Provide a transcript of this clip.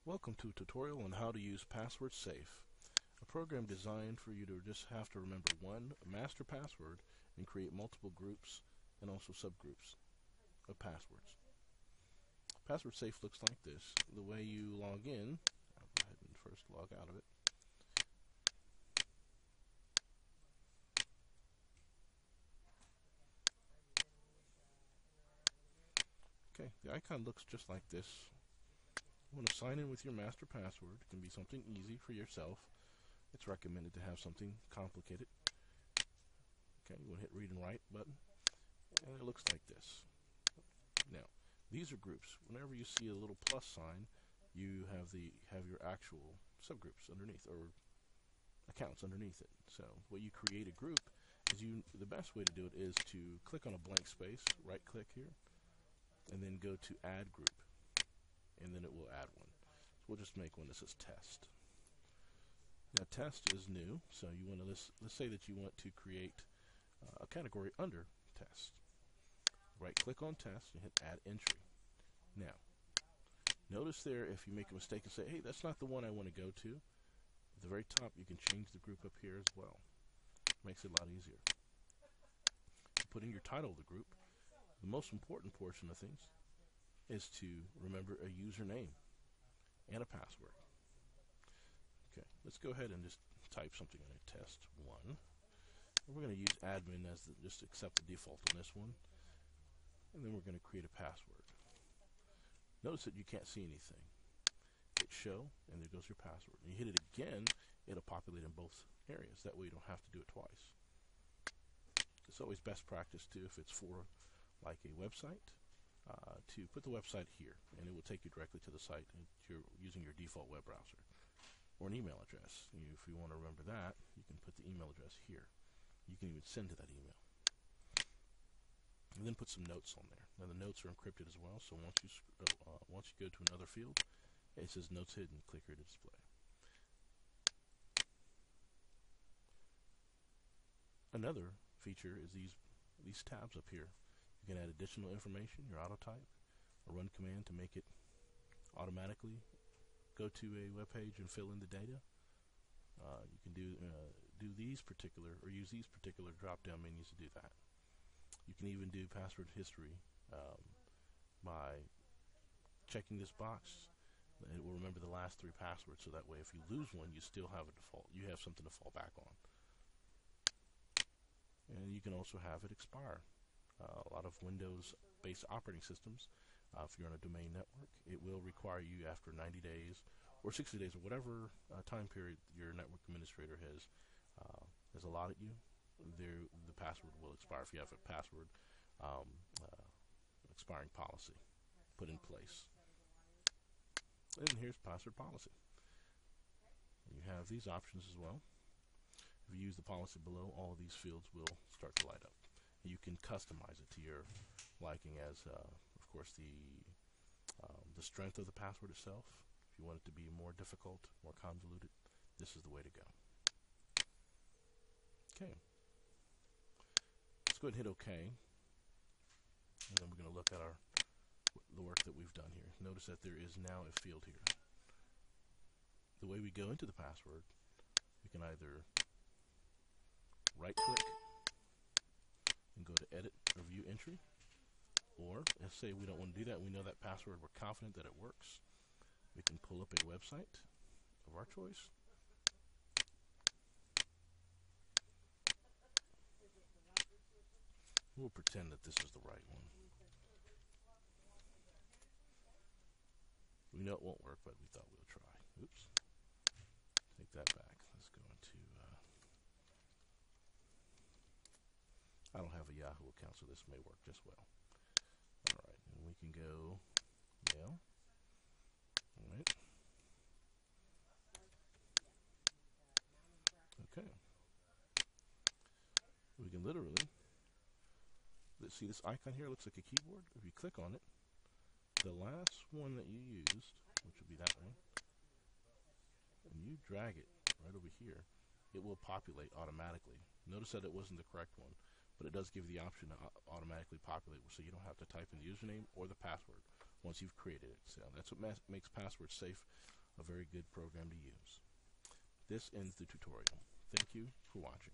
Welcome to a tutorial on how to use Password Safe, a program designed for you to just have to remember one master password and create multiple groups and also subgroups of passwords. Password Safe looks like this. The way you log in, I'll go ahead and first log out of it. Okay, the icon looks just like this. You want to sign in with your master password. It can be something easy for yourself. It's recommended to have something complicated. Okay, you want to hit read and write button, and it looks like this. Now, these are groups. Whenever you see a little plus sign, you have your actual subgroups underneath, or accounts underneath it. So, when you create a group, the best way to do it is to click on a blank space, right click here, and then go to add group, and then it will add one. So we'll just make one that says test. Now, test is new, so you want to let's say that you want to create a category under test. Right click on test and hit add entry. Now, notice there, if you make a mistake and say, hey, that's not the one I want to go to, at the very top you can change the group up here as well. Makes it a lot easier. Put in your title of the group. The most important portion of things is to remember a username and a password. Okay, let's go ahead and just type something in it, test1. We're going to use admin as just accept the default on this one. And then we're going to create a password. Notice that you can't see anything. Hit show, and there goes your password. And you hit it again, it'll populate in both areas. That way you don't have to do it twice. It's always best practice, too, if it's for like a website, to put the website here, and it will take you directly to the site if you're using your default web browser. Or an email address. If you want to remember that, you can put the email address here. You can even send to that email. And then put some notes on there. Now the notes are encrypted as well, so once you go to another field, it says notes hidden, click here to display. Another feature is these tabs up here. You can add additional information, your auto type, a run command to make it automatically go to a web page and fill in the data. You can use these particular drop-down menus to do that. You can even do password history by checking this box. It will remember the last 3 passwords, so that way if you lose one, you still have a default. You have something to fall back on. And you can also have it expire. A lot of Windows-based operating systems, if you're on a domain network, it will require you after 90 days or 60 days or whatever time period your network administrator has allotted you, the password will expire if you have a password expiring policy put in place. And here's password policy. You have these options as well. If you use the policy below, all of these fields will start to light up. You can customize it to your liking as, of course, the strength of the password itself. If you want it to be more difficult, more convoluted, this is the way to go. Okay. Let's go ahead and hit OK. And then we're going to look at the work that we've done here. Notice that there is now a field here. The way we go into the password, we can either right-click and go to Edit or View Entry, or let's say we don't want to do that. We know that password. We're confident that it works. We can pull up a website of our choice. We'll pretend that this is the right one. We know it won't work, but we thought we'll try. Oops. Take that back. Let's go into... I don't have a Yahoo account, so this may work just well. Alright, and we can go mail. Alright. Okay. We can literally... See this icon here looks like a keyboard. If you click on it, the last one that you used, which would be that one, and you drag it right over here, it will populate automatically. Notice that it wasn't the correct one, but it does give you the option to automatically populate, so you don't have to type in the username or the password. once you've created it. So that's what makes Password Safe a very good program to use. This ends the tutorial. Thank you for watching.